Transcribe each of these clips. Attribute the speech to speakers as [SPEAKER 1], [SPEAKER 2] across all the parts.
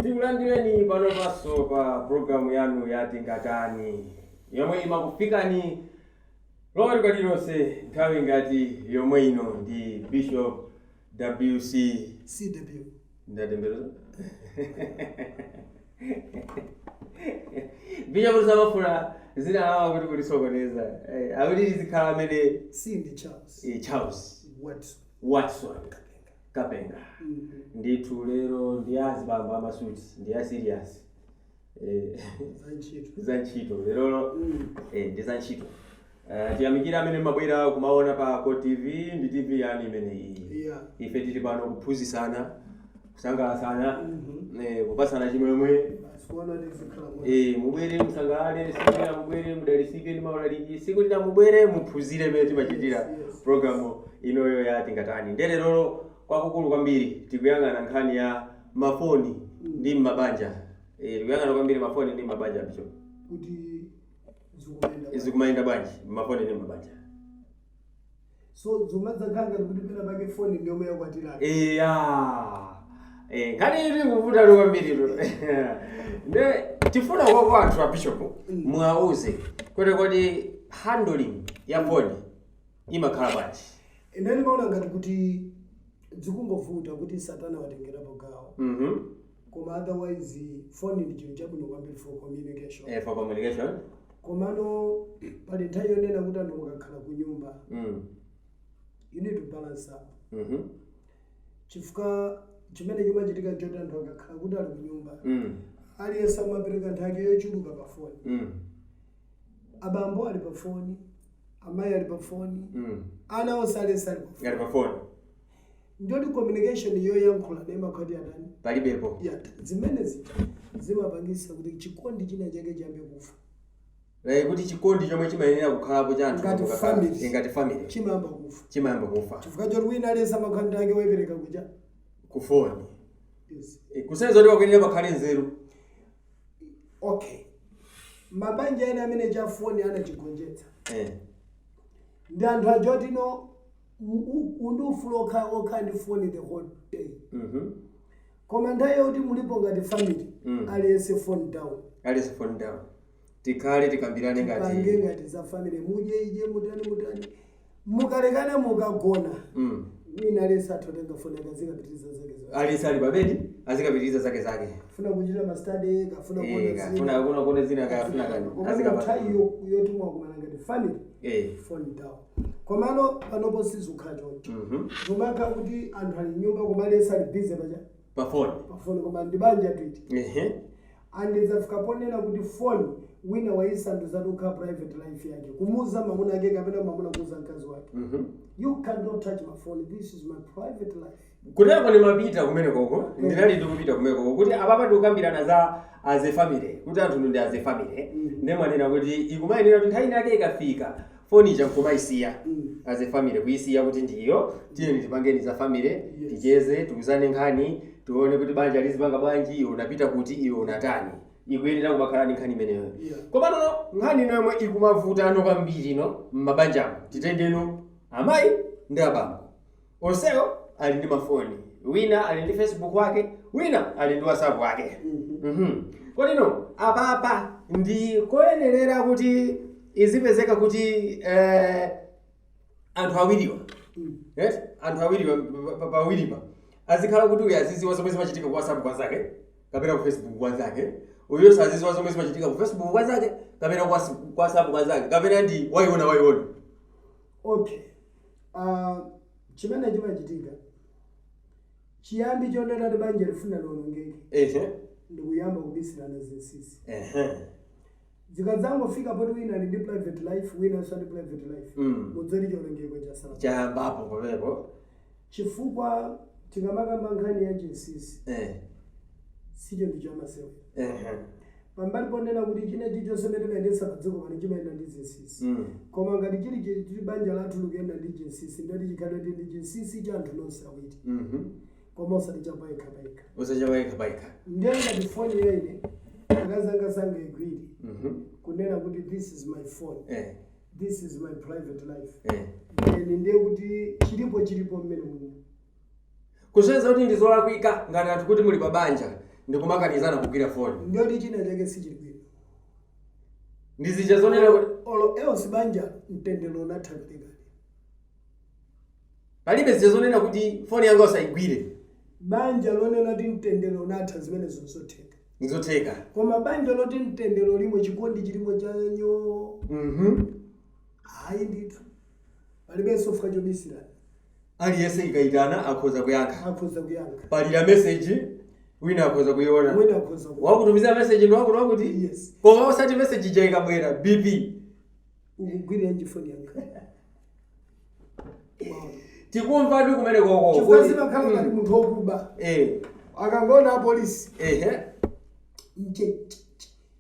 [SPEAKER 1] Tikulandireni pano paso pa programu yanu ya Tingatani yomwe imakufikani lomwe kalilonse nthawi ngati yomwe ino ndi Bishop WC
[SPEAKER 2] CW
[SPEAKER 1] ndatemberezo Bishop zamafuna zina hawa kuti kulisokoneza awili zikhala amene
[SPEAKER 2] Cindy
[SPEAKER 1] Charles
[SPEAKER 2] Watson
[SPEAKER 1] Kapenga ndithu lero ndi azibamba amasuti ndi serious za ntchito lero ndi za ntchito tiyamikira amene mabwera kumaona pa Ko TV ndi TV yani imene iyi ife tili pano kuphunzitsana kusangalasana kupasana chimwemwe mubwere musangalale sikira mubwere mudalisike ndi maulaliki siku lina mubwere muphunzire mmene timachitira programu inoyo ya Tingatani ndelero kwakukulu kwambiri tikuyang'ana nkhani ya mafoni ndi mabanja tikuyang'ana kwambiri mafoni ndi mabanja bicho
[SPEAKER 2] kuti
[SPEAKER 1] zikumayenda bwanji mafoni ndi mabanja
[SPEAKER 2] so zumadza khanga kuti pena pake phone ndi yomwe yakwatira
[SPEAKER 1] nkhani ili kuvuta kwambiri nde tifuna kwa anthu a bishop muauze kuti handling ya phone imakhala bwanji
[SPEAKER 2] ndani maona ngati kuti zikungovuta kuti satana watengerapo gawo koma otherwise phone ndi chinthu chabwino kwambiri for communication
[SPEAKER 1] for communication
[SPEAKER 2] komano pali nthawi yonena kuti anthu mukakhala ku nyumba you need to balance up chifukwa chimene chimachitika choti anthu akakhala kuti ali ku nyumba aliyense amapereka nthake yochuluka pa phone abambo ali pa phone amayi ali pa phone ana onse aliyense ali pa phone ndiyoti communication yoyankhula nemakhati adani
[SPEAKER 1] palibepo
[SPEAKER 2] zimene zimapangisa kuti chikondi china chake chambe kufa
[SPEAKER 1] kuti chikondi chomwe chimayenera kukhalapo cha anthu ngati family chimayamba kufa
[SPEAKER 2] chifukwa choti wina aliyense amakhanda ake woyipereka kuja
[SPEAKER 1] ku phone kusenza kuti wakuyenera pakhale nzeru
[SPEAKER 2] okay mabanja ena amene cha phone anachigonjetsa ndi anthu ajoti no undufuloka okha ndi phone the whole day koma nthawi yoti mulipo ngati family aliyense phone down
[SPEAKER 1] tikhale tikambirane
[SPEAKER 2] ngati za family mudye ije mutani mukalekana mukagona wina aliyense athotenga phone akazikapitiriza zake
[SPEAKER 1] aliyense ali pabedi azikapitiriza zake
[SPEAKER 2] funa kuchita mastadi kafuna
[SPEAKER 1] kuona zina kafuna kani
[SPEAKER 2] azikapitiriza yoti mwakumana ngati family phone down komano panopo sizukhacho zomaka kuti anthu ali nyumba kumaliyense ali busy
[SPEAKER 1] pa phone
[SPEAKER 2] koma ndibanja twiti andizafika ponena kuti phone wina waisanduza tukha private life yake kumuza mamuna ake kapena mamuna kuuza mkazi wake you cannot touch my phone, this is my private life
[SPEAKER 1] kuleko ni mapita kumene koko ndinali ndikupita kumene koko kuti apapa tikukambirana za as a family kuti anthu ndi as a family ndemwanena kuti ikumayenera kuti nthawi yake ikafika phone ija nkumaisiya as a family kuisiya kuti ndiyo tiyeni tipangeni za family ticheze tikuzane nkhani tione kuti banja lizipanga bwanji iwe unapita kuti iwe unatani ikuyenera kumakhala ndi nkhani imeneyo koma nono nkhani nomwe ikumavuta ano kwambiri no m'mabanjamo titengeno amayi ndi abambo onsewo ali ndi mafoni wina ali ndi Facebook wake wina ali ndi WhatsApp wake kodi no apapa ndi koyenerera kuti izipezeka kuti anthu awiriwa anthu awiriwa pawiripa azikhala kuti uyu aziziwa zomwe zimachitika ku WhatsApp kwa zake kapena ku Facebook kwa zake uyo saziziwa zomwe zimachitika ku Facebook kwa zake kapena ku WhatsApp kwa zake kapena ndi waiona
[SPEAKER 2] okay chimene chimachitika chiyambi chonena kuti banja lifuna lionongeke ndikuyamba kubisirana zinsisi zikadzangofika poti wina ali ndi private life wina ali ndi private life mudzoti chionongeko chasala
[SPEAKER 1] chayambapo popepo
[SPEAKER 2] chifukwa tikamakamba nkhani ya chinsisi sicho ndicho amasewa pambali ponena kuti chinechi chonse mene timayendetsa padziko pano chimayenda ndi zinsisi koma ngati chili banja lathu likuyenda ndi chinsisi ndoti chikhale ndi chinsisi cha anthu nonse awiri koma osati
[SPEAKER 1] chapaika
[SPEAKER 2] ndiye ngati phone yene akazanga igwiri kunena kuti this is my phone this is my private life ndiye kuti chilipo mmene muno
[SPEAKER 1] kusenza kuti ndizolakwika ngati anthu kuti muli pabanja ndikumakanizana kugwira phone
[SPEAKER 2] ndoti china chake sichilibwino
[SPEAKER 1] ndizija zonena
[SPEAKER 2] olo else banja mtendero unathakale
[SPEAKER 1] palibe zija zonena kuti phone yangu asayigwire
[SPEAKER 2] banja lonena kuti mtendero unatha zimene
[SPEAKER 1] zotheka
[SPEAKER 2] koma banja loti mtendero limo chikondi chilimo chanyo hayi ndithu palibe sofa chobisira
[SPEAKER 1] aliyese ikaitana akhoza kuyankha palira message wina akhoza kuiona wakutumiza message ndo wakuti
[SPEAKER 2] yes
[SPEAKER 1] koma usati message ija ikabwera bp
[SPEAKER 2] ukugwira phone yangu
[SPEAKER 1] tikumva ndi kumene koko
[SPEAKER 2] chifukwa zimakhala ngati munthu wokuba akangona apolisi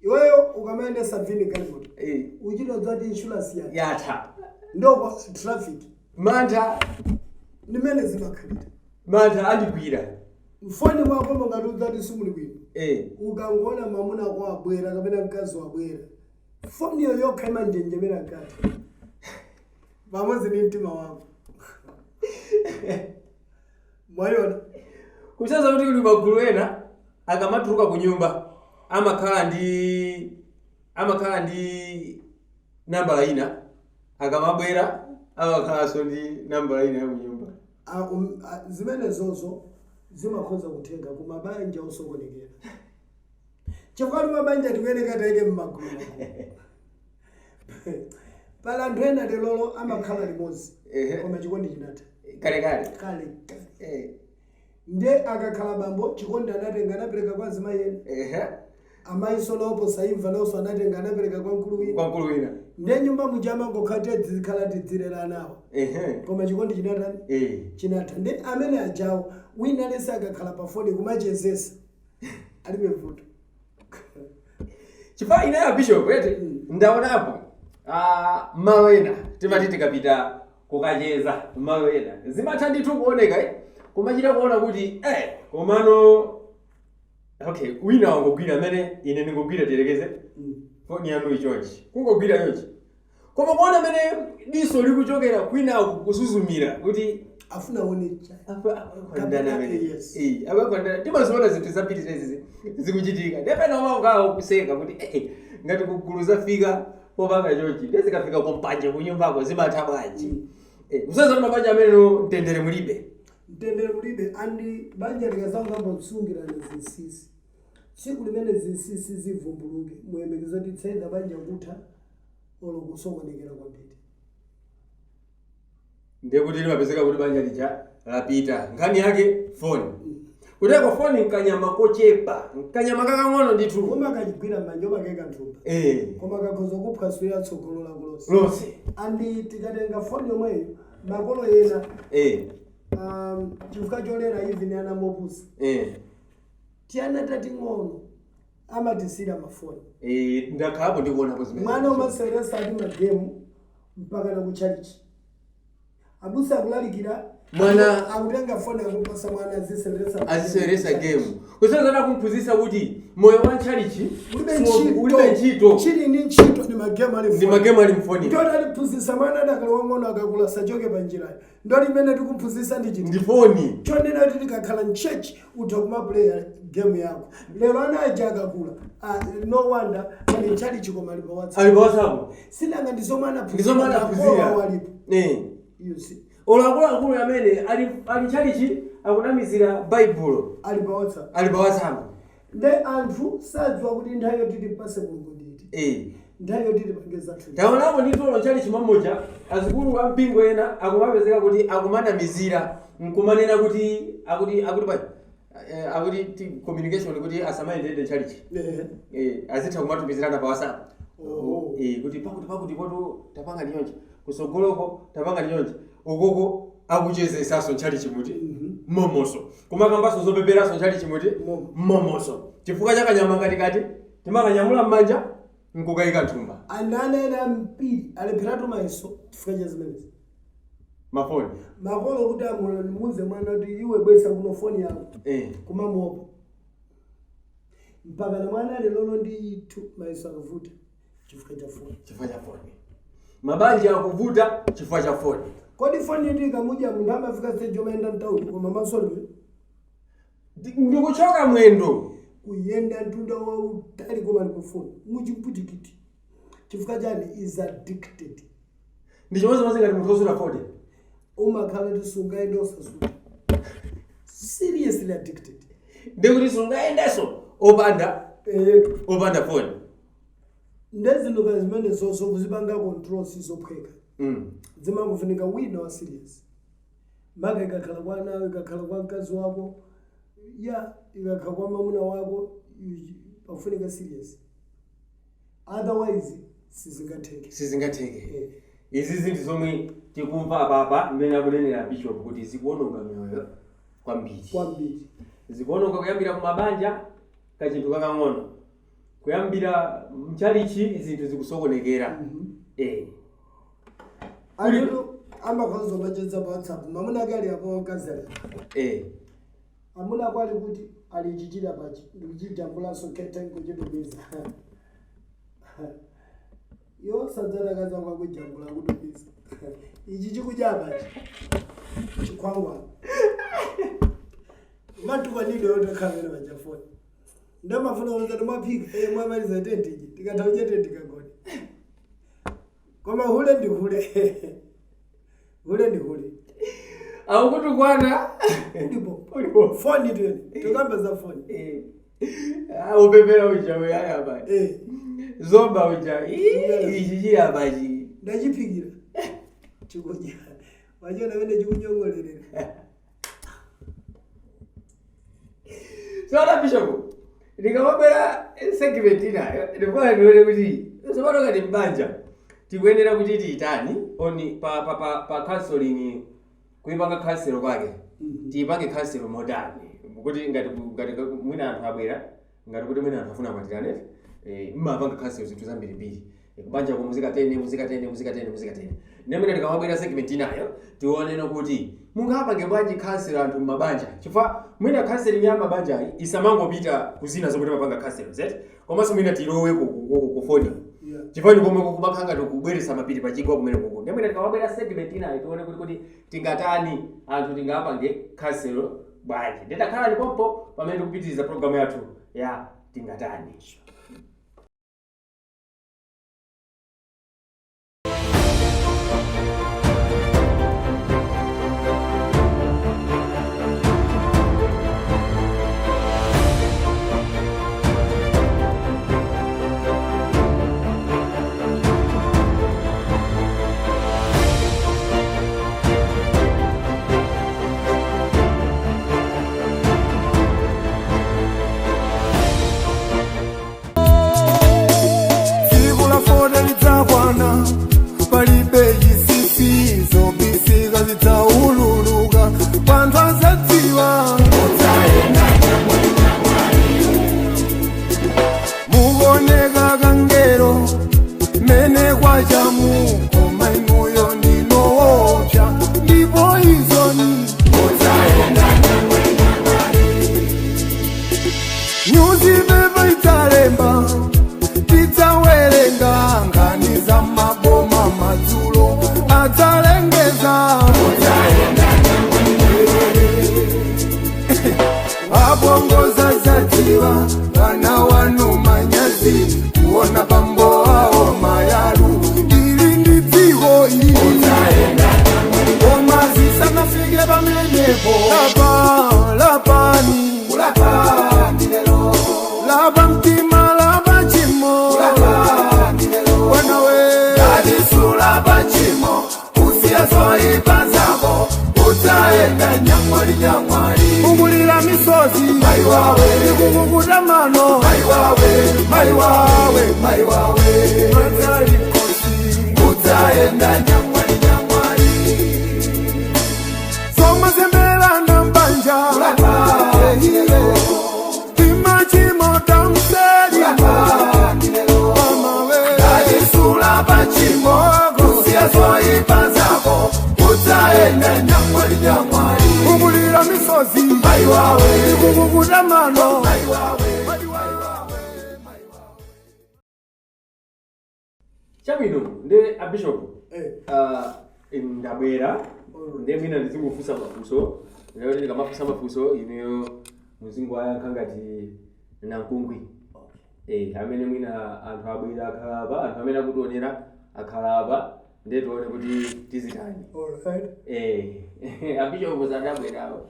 [SPEAKER 2] iweyo ukamaenda sabvini galimoto uchinodzwa ti insurance
[SPEAKER 1] yatha
[SPEAKER 2] ndoko traffic
[SPEAKER 1] mantha
[SPEAKER 2] nimene zimakhalira
[SPEAKER 1] mantha andigwira
[SPEAKER 2] mfoni mwako ngati udzati simuli bwino ukangona mamuna kwa abwera kapena mkazi wabwera foni yo yokha imanjenjemera nkati pamodzi ni mtima wako mwayona
[SPEAKER 1] kuchaza kuti kuli magulu ena akamatuluka ku nyumba amakhala ndi nambala ina akamabwera amakhalanso ndi nambala ina ya kunyumba
[SPEAKER 2] zimene zozo zimakhoza kutheka kumabanja osokonekera chifukwa mabanja tikuyeneka taike mmagulu pala anthu ena lero amakhala limodzi koma chikondi chinatha kale nde akakhala bambo chikondi anatenga anapereka kwa azimayi ena amayi sonopo saimva nawonso anatenga anapereka kwa mkulu wina nde nyumba mujama ngokhate dzikhala tidzirera nawo koma chikondi chinatha nde amene ajawo wina lese akakhala pafoni kumachezesa alibe vuto
[SPEAKER 1] chifukwa inayo bishop eti ndaonapo malo ena timati tikapita kukacheza malo ena zimatha ndithu kuoneka kumachita kuona kuti komano okay wina wangogwira amene ine ndingogwira tiyerekeze foni yanu ichonchi kungogwira yonchi koma kuona amene diso likuchokera kwina kusuzumira kuti
[SPEAKER 2] afuna one
[SPEAKER 1] timaziona zinthu zapitira izi zikuchitika ndepena umaukao kuseka kuti ngati kugulu zafika popanga chonchi ndezikafika kumpanje kunyumbako zimatha bwanji kusaza mabanja amene mtendere mulibe
[SPEAKER 2] andi banja likazangambo kusungirana zinsisi tsiku limene zinsisi zivumbuluke muyembekeza kuti tsaida banja kutha olo kusokonekera kwambiri
[SPEAKER 1] ndekuti limapezeka kuti banja lija lapita nkhani yake foni kuteko foni nkanyama kochepa nkanyama kakang'ono ndithu
[SPEAKER 2] koma kachigwira manja makeka nthumba koma kakhoza kuphwaswira tsogolo lako
[SPEAKER 1] lonse
[SPEAKER 2] andi tikatenga foni yomweyo makolo ena chifukwa cholera even ana mopusa tiana tating'ono amatisira mafoni
[SPEAKER 1] ndakhapo ndikuonapo zimene
[SPEAKER 2] mwana umaseresa ati magemu mpaka na kuchalichi abusa akulalikira
[SPEAKER 1] mwana
[SPEAKER 2] akutenga foni akupasa mwana
[SPEAKER 1] aziseresa game kusazana kumphunzitsa kuti moyo wa nchalichi ulibe ntchito
[SPEAKER 2] chili ndi ntchito ndi magemu
[SPEAKER 1] ali mfoni
[SPEAKER 2] ndoti aliphunzitsa mwana adakali wang'ono akakula sachoke panjirayo ndoti imene tikumphunzitsa ndi
[SPEAKER 1] foni
[SPEAKER 2] chonena kuti tikakhala mchechi utha kumaplaya game yako lero ana aja akakula no wonder ali nchalichi koma ali pa WhatsApp sinanga ndizomwe anaphunzitsa walipo you see
[SPEAKER 1] olakulu amene ali nchalichi akunamizira baibulo
[SPEAKER 2] ali pa
[SPEAKER 1] WhatsApp
[SPEAKER 2] nde anthu sadziwa kuti nthawi yoti tipase mulungu nditi nthawi yoti tipangeza thupi
[SPEAKER 1] taonapo nditolo nchalichi mamoja azikulu a mpingo ena akumapezeka kuti akumanamizira nkumanena kuti akuti communication kuti asamayendede nchalichi azitha kumatumizirana pa WhatsApp kuti pakuti poto tapanga nyonje kusogoloko tapanga nyonje ukoko akuchezesaso nchalichi muti momoso kumakambaso zopeperaso nchalichi muti momoso chifukwa chakanyama katikati timakanyamula mmanja nkukayika nthumba
[SPEAKER 2] andana ena mpiri alepherato maiso chifukwa cha zimenezi
[SPEAKER 1] mafoni
[SPEAKER 2] makolo kuti amuze mwana kuti iwe bwesa kuno foni yako kumamuopa mpaka na mwana lelo ndi maiso akuvuta chifukwa cha foni
[SPEAKER 1] mabanja akuvuta chifukwa cha foni
[SPEAKER 2] kodi foni ndi kamuja munthu amafika stage omayenda mtaundi koma masolo
[SPEAKER 1] ndikuchoka mwendo
[SPEAKER 2] kuyenda ntunda wautali koma ndikufuna muchimputikiti chifukwa chani is addicted.
[SPEAKER 1] Ndichomwe ngati munthu osula fode
[SPEAKER 2] umakhala tisungaende osasuta seriously addicted.
[SPEAKER 1] ndikuti sungayendeso opanda foni
[SPEAKER 2] ndezinto zimene zonso kuzipanga control sizophweka zimangofunika wina wa serious maka ikakhala kwa nawe ikakhala kwa mkazi wako ikakhala kwa mamuna wako pakufunika serious, otherwise sizingatheke.
[SPEAKER 1] Izi zinthu zomwe tikumva apapa mmene akunenera Bishop kuti zikuononga mioyo kwambiri. Zikuononga kuyambira kumabanja kachinthu kakang'ono, kuyambira mchalichi zinthu zikusokonekera.
[SPEAKER 2] Alipo amakhozo macheza pa WhatsApp mamuna akali apo kazela. Amuna kwali kuti alichichira pachi ndikuchijambulanso kete kuchitubiza. Yo sadzara kaza kwa kujambula kutubiza. Ichi chikujaba chikwangwa. Matu kwanido yote kamera bajafoni. Ndio mafuna unza tumaphika mwamaliza tenti tikathauje tenti kagoni. Koma hule ndi hule. Hule ndi hule.
[SPEAKER 1] Akuti kwana
[SPEAKER 2] ulipo phone ndiyo tukamba za phone
[SPEAKER 1] upepera uchawe haya baba zomba ucha ichichira baji
[SPEAKER 2] ndachiphikira chikuja wajona wende chikunyongolelera.
[SPEAKER 1] Sona Bishop ndikamabera segment inayo ndifuna ndione kuti zimatoka ndi mbanja tikuyenera kuti tiitani oni pa counseling kuipanga counseling kwake tiipange counseling modern kuti ngati mwina anthu abwera ngati kuti mwina anthu afuna kwatirane mmapanga counseling zinthu zambirimbiri kubanja kwa muzika tene nemwina ndikamabwera segment inayo tioneno kuti mungapange bwanji counseling anthu mmabanja chifukwa mwina counseling ya mabanja isamangopita kuzina zokuti mapanga counseling zeti komanso mwina tilowe kufoni chifani komwe kumakanga tukubweresa mapiri pachigwa kumene kuku nemwina tikamabwera segment inayo tione kuti tingatani anthu tingapange counseling bwanji ndidakhala ndipompo pamene tikupitiriza programu yathu ya tingatani. Chabino nde Bishop ndabwera ndemina ndizingofusa mafuso lero ndikamafusa mafuso ineyo muzingo ayankha ngati Nankungwi. Amene mwina anthu abwera akhalapa, anthu amene akutionera akhalapa, ndetu one kuti tizitani. Abishopu zadabwerawo.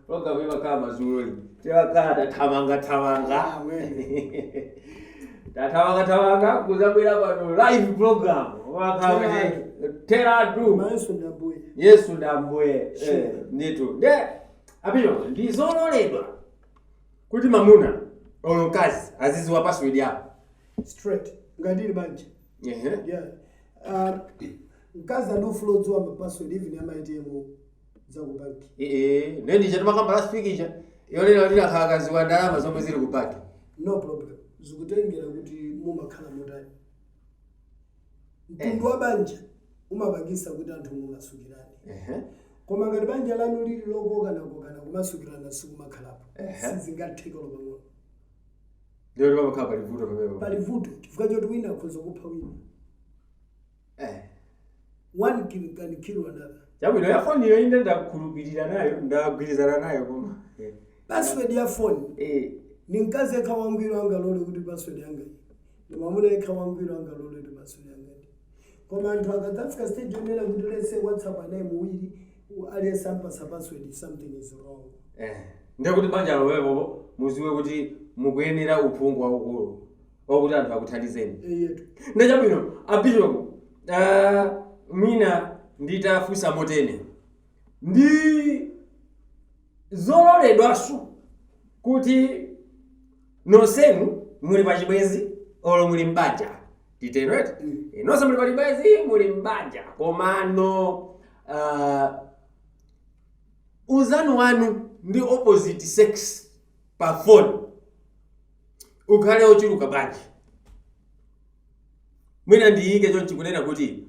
[SPEAKER 1] Program imakhala mazuloli. Tiwakhala tamanga. Tatawanga kuzabwera pano live program. Wakhala teradu. Yesu ndambuye. Ndetu. Abishopu ndizololedwa kuti mamuna olokazi aziziwa password yapo.
[SPEAKER 2] Straight. Ngadili banja. Mkazi andofulodziwa mapassword even ya ATM za kubanki.
[SPEAKER 1] Nendi chatu makamba last week icha. Yolera ndira khakaziwa ndalama zomwe zili ku banki.
[SPEAKER 2] No problem. Zikutengera kuti mumakhala motani. Mtundu wa banja umabangisa kuti anthu mumasukirane. Koma ngati banja lanu lili lokokana kumasukirana sikumakhalapo. Sizingatheka lopang'ono.
[SPEAKER 1] Ndio ndo makhala palivuto pamene.
[SPEAKER 2] Palivuto chifukwa choti wina akhoza kupha wina. One can kill another.
[SPEAKER 1] Chabwino ya phone yo inde ndakhulupirira nayo, ndagwirizana nayo koma.
[SPEAKER 2] Password ya phone. Ni mkazi akawangwira angalole kuti password yanga. Ni mamuna akawangwira angalole kuti password yanga. Koma anthu akadzafika stage onena kuti let's say WhatsApp anayi muwiri aliyesampa sa password, something is wrong.
[SPEAKER 1] Ndio kuti banja lowepo muziwe kuti mukuyenera uphungu waukulu okuti anthu akuthandizeni. Ndachabwino abishopu mina nditafusa motene ndi zololedwasu kuti nosenu muli pachibwezi olo muli mbanja titenweti nonse muli pachibwezi muli mbanja komano uzanu wanu ndi opposite sex pa phone ukhale ochuluka banja. Mwina ndiyike chonchi kunena kuti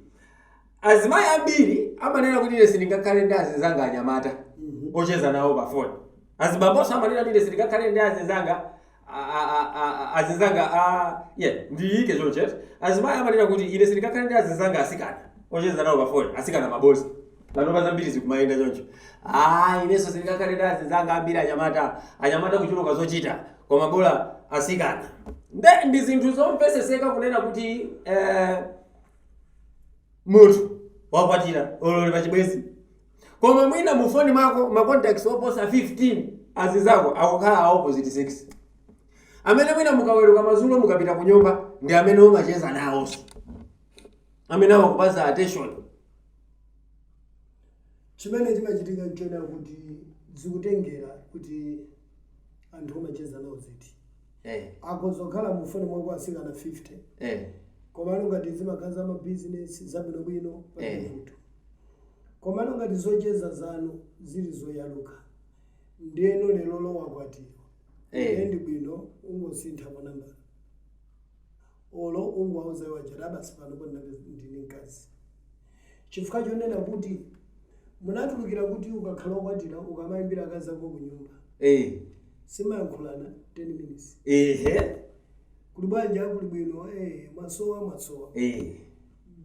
[SPEAKER 1] azimayi ambiri amanena kuti ine sindingakhale ndi azinzanga anyamata ocheza nawo pa phone. Azibamboso amanena kuti ine sindingakhale ndi azinzanga ndiyike chonchi. Azimayi amanena kuti ine sindingakhale ndi azinzanga asikana ocheza nawo pa phone, asikana mabosi. Panopa zambiri zikumayenda choncho. Ineso sindingakhale ndi azinzanga ambiri anyamata kuchuluka zochita koma bola asikana. Ndi zinthu zomveseseka kunena kuti munthu wakwatira olole pachibwezi. Koma mwina mu phone mako ma contacts oposa 15 azizako akukhala opposite sex. Amene mwina mukaweruka mazulo mukapita ku nyumba ndi amene umacheza nawo. Amene akupasa attention.
[SPEAKER 2] Chimene chimachitika nchona kuti zikutengera kuti anthu omacheza nawo ziti. Akozokhala mu phone mwako asikana 50. Koma ngati zimakaza ama business zabwino bwino pamutu. Koma ngati zocheza zanu zili zoyaluka. Ndiyeno lero lo wakwatira. Ndi bwino ungosintha namba. Olo ungwauza wajara basi pano kwenda ndini nkazi. Chifukwa chonena kuti munatulukira kuti ukakhala kwatira ukamayimbira akazi ako ku nyumba. Simayankhulana 10 minutes. Kuli banja kuli bwino masowa.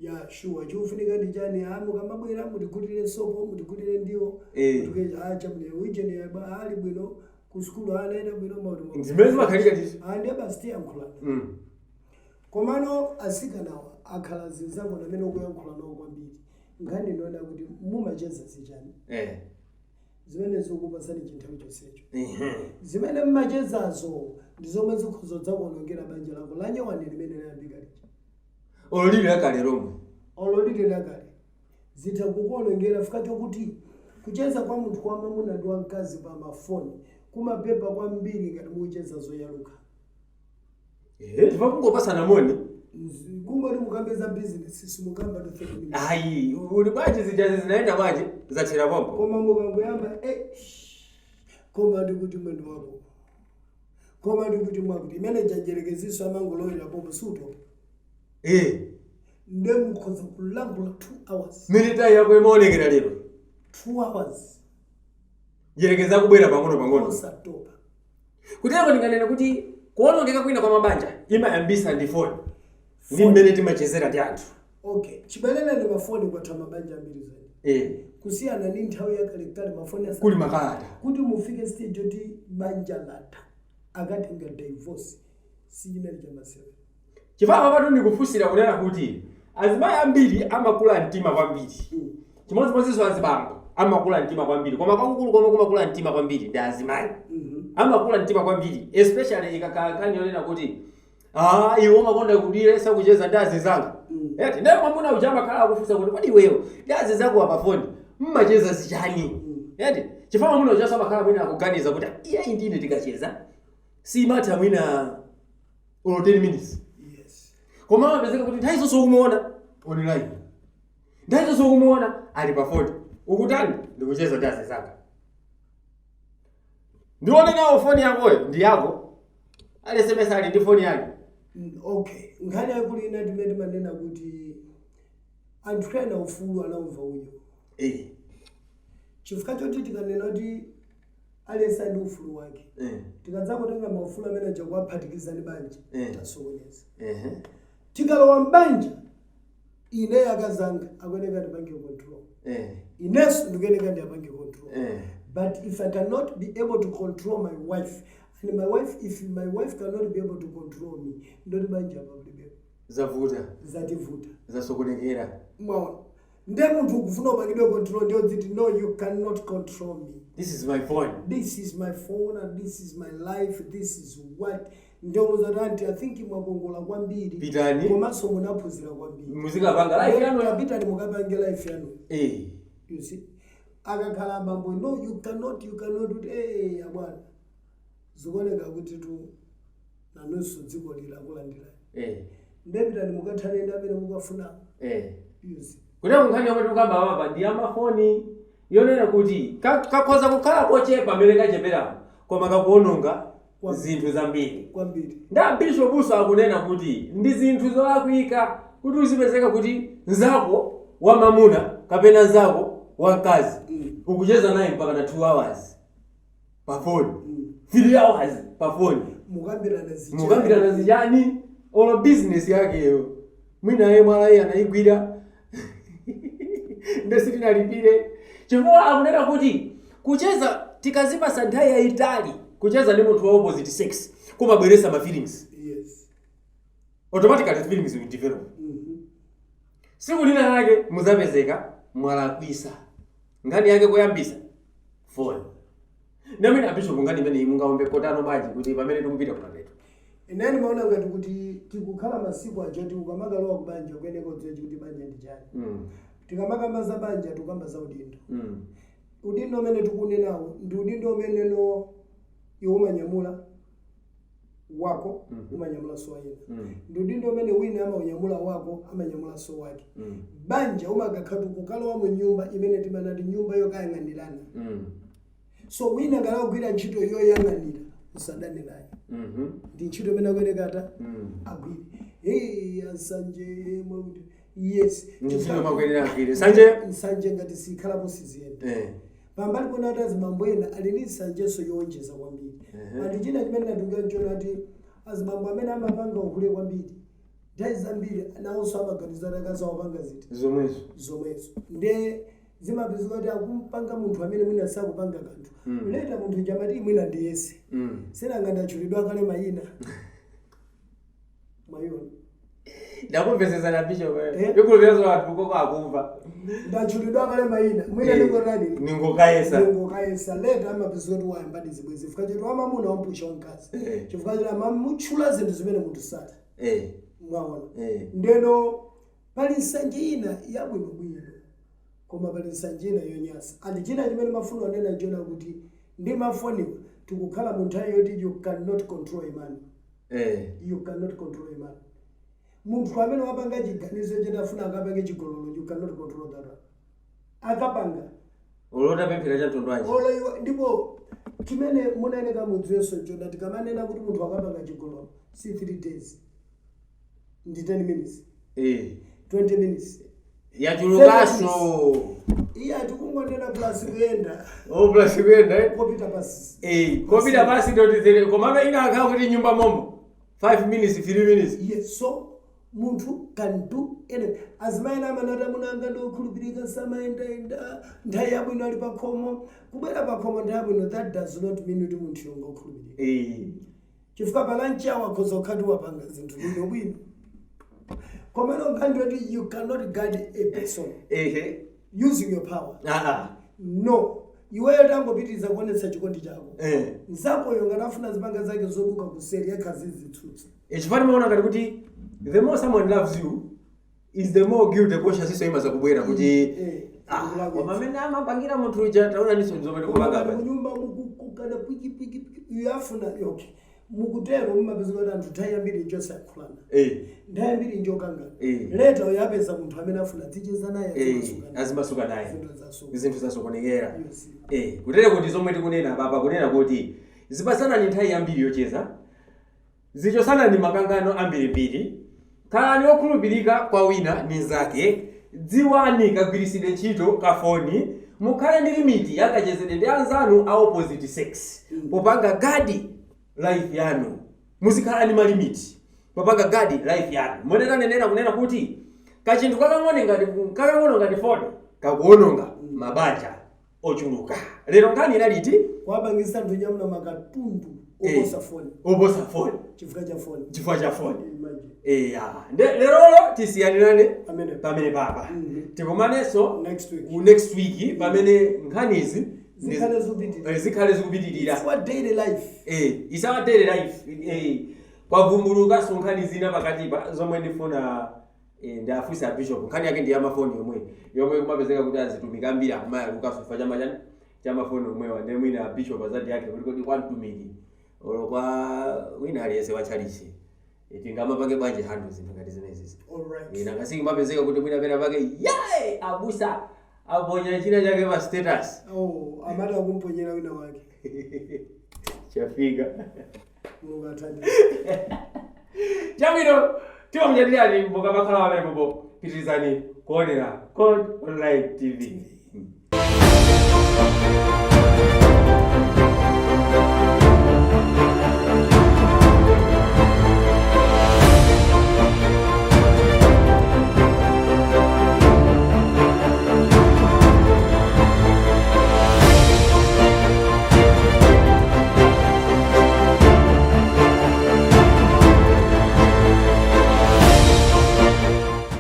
[SPEAKER 2] Ya sure chofunika ndi chani mukamabwera mutigulire sopo mutigulire ndiwo tukeje chabwino weekend ya ali bwino ku school anaenda bwino maudu.
[SPEAKER 1] Ndimene makhalika tisi.
[SPEAKER 2] Ndiye basi tiyankhulana. Komano asikanawa akhala zinzako namene ukuyankhula nawo kwambiri. Ngani ndona kuti mumacheza sichani. Zimene zikupasani chinthawi chonsecho. Zimene mmachezazo ndizomwe zikhozo dzakuonongera banja lako lanyawani limene layambika lija.
[SPEAKER 1] Ololire akale romwe.
[SPEAKER 2] Ololire akale. Zitha kukuonongera fika chokuti kucheza kwa munthu kwa mamuna ndi wamkazi pa mafoni kumapepa kwambiri ngati mucheza zoyaluka.
[SPEAKER 1] Kungopasana moni.
[SPEAKER 2] Kungoti mukambeza business simukamba to 30 minutes.
[SPEAKER 1] Uli bwaje zijazi zinaenda bwaje zathera pompo.
[SPEAKER 2] Koma mukangoyamba koma ndikuti mwendo wako. Koma ndikuti mwakuti manager jerekeziso amangoloera pompo suto. Ndemukhoza kulangula 2 hours.
[SPEAKER 1] Milita yako imaonekera lero.
[SPEAKER 2] 2 hours.
[SPEAKER 1] Jerekeza kubwera pang'ono.
[SPEAKER 2] Osatopa.
[SPEAKER 1] Kutero ndinganena kuti kuonongeka kwina kwa mabanja imayambisa ndi phone. Ndi mmene timachezera ndi anthu.
[SPEAKER 2] Okay. Chibalala ndi mafoni kwa mabanja ambiri zoni. Kusiyana ndi nthawi yakale mafoni asa.
[SPEAKER 1] Kuli makalata.
[SPEAKER 2] Kuti mufike stage oti banja lata. akatenga divorce sichinali chamasewera.
[SPEAKER 1] Chifukwa patu ndikufusira kunena kuti azimayi ambiri amakula mtima kwambiri. Chimodzimodzinso azibambo amakula mtima kwambiri. Koma kwakukulu koma kumakula mtima kwambiri ndi azimayi. Amakula mtima kwambiri, especially ikakhala yonena kuti iwe umakonda kudira kucheza ndi azizanga. Eti ndipo mwamuna uja amakhala akufunsa kuti kodi iweyo ndi azizako apafoni mmacheza sichani. Eti chifukwa mwamuna uja amakhala mwina akuganiza kuti iye ndine tikacheza simatha mwina 10 minutes. Koma amapezeka kuti nthawi zonse ukumuona online. Nthawi zonse ukumuona ali pa phone. Ukutani ndikucheza ndi azizanga. Ndione nawo phone yakoyo ndi yako. Ali SMS ali ndi phone yake.
[SPEAKER 2] Okay. Nkhani yakuli ina timene manena kuti anthu ena ufulu anamva uyo. Chifukwa choti tikanena kuti alesa ndi ufulu wake. Tikadza kutenga maufulu amene aja kuwaphatikiza ndi banja. Tasokoneza. Tikalowa mbanja ine yakazanga akweneka ndipange control. Ineso ndikuyeneka ndipange control. But if I cannot be able to control my wife, and if my wife cannot be able to control me, ndoti banja pabulibe.
[SPEAKER 1] Zavuta.
[SPEAKER 2] Zativuta.
[SPEAKER 1] Zasokonekera.
[SPEAKER 2] Mwaona. Nde munthu ukufuna upangidwe control ndio dziti no, you cannot control me.
[SPEAKER 1] This is my phone.
[SPEAKER 2] This is my phone and this is my life. This is what ndio muzatante I think mwakongola kwambiri.
[SPEAKER 1] Pitani.
[SPEAKER 2] Komanso munaphunzira kwambiri.
[SPEAKER 1] Muzika panga life yanu
[SPEAKER 2] kapitani mukapange life yanu. You see? Akakhala bambo no you cannot do abwana. Zikoneka kuti tu nanonso dziko lila kulandira. Ndepitani mukathane ndamene mukafuna. You see?
[SPEAKER 1] Kuti nkhani yomwe tikukamba apa ndi amafoni yonena kuti kakhoza kukhala kochepa mmene kacheperapo koma kakuononga zinthu zambiri.
[SPEAKER 2] Kwambiri.
[SPEAKER 1] Nda Bishop Buso akunena kuti ndi zinthu zolakwika kuti uzipezeka kuti nzako wamamuna kapena nzako wamkazi ukucheza naye mpaka na 2 hours pa phone. 3 hours pa phone. Mukambirana zijani ola business yake yo. Mwina yeye mwala yeye anaigwira. Ndesiti nalipire. Chifukwa akunena kuti kucheza tikazipa santhawi yaitali kucheza ndi munthu wa opposite sex kumabweresa ma feelings.
[SPEAKER 2] Yes.
[SPEAKER 1] Automatically feelings will develop. Siku lina lake muzapezeka mwalakwisa. Ngani yake kuyambisa phone. Nami na Bishop ngani mene mungaombe kotano maji kuti pamene tikupita kuna letu.
[SPEAKER 2] Inani maona ngati kuti tikukhala masiku ajoti ukamagalowa kubanja kuyeneko kuti banja ndi chani. Tikamaka za banja tukamba za udindo. Udindo umene tikunenawo ndi udindo umene no umanyamula wako umanyamula so yena. Ndi udindo umene wina amanyamula wako amanyamula so wake. Banja umakakhala kukalowa mu nyumba imene timanati nyumba yokayang'anirana. So wina ngalagwira ntchito yoyang'anira usadane naye. Ndi ntchito imene akwenekata agwire. Asanje mwakuti yes.
[SPEAKER 1] Ntchito makwenera agwire. Sanje
[SPEAKER 2] ngati sikhalapo siziyenda. Pambali kuna atazi mambo ena alini sanjeso yonjeza kwambiri. Andi china chimene natunga nchona ati azimambo amene amapanga ukule kwambiri. Nthawi zambiri nawonso amaganizana kaza wapanga ziti. Zomwezo. Nde zimapezeka kuti akumpanga munthu amene mwina sakupanga kanthu. Leta munthu jamati mwina ndi yese. Sena ngandachulidwa kale mayina. Mayona.
[SPEAKER 1] Ndakumvesesa na Bishop wewe. Yokuluvira watu koko akumva.
[SPEAKER 2] Ndachulidwa kale mayina. Mwina ndiko radi.
[SPEAKER 1] Ningokaesa.
[SPEAKER 2] Leta amapezeka kuti wayamba dizibwezi. Fika chetu amamuna wampusha wankazi. Chifukwa chetu amamuchula zinthu zimene munthu sata. Mwaona. Ndeno pali nsanje ina yabwinobwino. Koma pali nsanje ina yonyasa. Andi china chimene mafuno anena njona kuti ndi mafoni tikukhala munthu ayoti you cannot control a man. You cannot control a man. Munthu amene wapanga chiganizo chetafuna akapange chigololo you cannot control that. Akapanga
[SPEAKER 1] olota pemphera cha mtundu wanji.
[SPEAKER 2] Ndipo chimene munayeneka mudziwenso njona tikamanena kuti munthu akapanga chigololo si 3 days. Ndi 10 minutes. 20 minutes.
[SPEAKER 1] Yachulukaso.
[SPEAKER 2] Iya tikungonena plus kuyenda.
[SPEAKER 1] Plus kuyenda
[SPEAKER 2] Kopita pasi.
[SPEAKER 1] Kopita pasi ndo tizere. Komano ina akha kuti nyumba mombo 5 minutes 3 minutes.
[SPEAKER 2] Yes, so muntu can do anything. Azimaina manata munanga ndo khulupirika samaenda nthawi yabwino ali pakhomo kubwera pakhomo nthawi yabwino that does not mean kuti munthu yongo khulupirika. chifukwa palanchi awa khoza ukhati wapanga zinthu bwino komeno ngandoti you cannot guide a person using your power no iweyo tangopitiriza kuonetsa chikondi chako nsakoyo ngatafuna zipanga zake zoduka kuseri yakhazizitsutsa
[SPEAKER 1] chifani maona ngati kuti the more someone loves you is the more guilt conscious iso imaza kubwera kuti wamamene amapangira munthu uja taona niso nzomene kupanga
[SPEAKER 2] munyumba mukukana piki uyafuna okay mukutero mumapezeka kuti anthu nthawi yambiri njosakhulana nthawi yambiri njokangana leta uyapeza munthu amene afuna dzicheza naye
[SPEAKER 1] azimasuka naye zinthu zasokonekera kutere kuti zomwe tikunena papa kunena kuti zipasana ni nthawi yambiri yocheza zichosana ni makangano ambirimbiri khalani okhulupirika kwa wina ni zake dziwani kagwiritsidwe ntchito kafoni mukhale ndi limiti yakachezedwe ndi anzanu a opposite sex popanga gadi life yanu muzikhala ni malimiti popanga gadi life yanu monetanenera kunena kuti kachinthu kakang'ono ngati foni kakuononga mabanja ochuluka lero nkhani inaliti
[SPEAKER 2] kwapangisa anthu nyamuna makatundu oposa foni chifukwa cha foni lerolo tisiyanirane pamene papa tikumanenso next week pamene nkhanizi zikhale zikupitirira isawa daily life kwavumbulukanso nkhani zina pakatipa zomwe ndifuna ndafunsa bishop nkhani yake ndi yamafoni yomwe kumapezeka kuti azitumika ambiri akumayalukanso chifukwa chamafoni omwewa ndi mwina bishop azati yake kuti kwantumiki olo kwa wina aliyese wachalichi tingamapange bwanji hando zinthu ngati zimenezi nangasiki mapezeka kuti mwina pena pake yae abusa aponya china chake pa status amati akumponyera wina wake
[SPEAKER 1] chafika
[SPEAKER 2] mugatani
[SPEAKER 1] chamino tiwamnyatirani mboka makhala wamene popo pitirizani kuonera Code Online TV.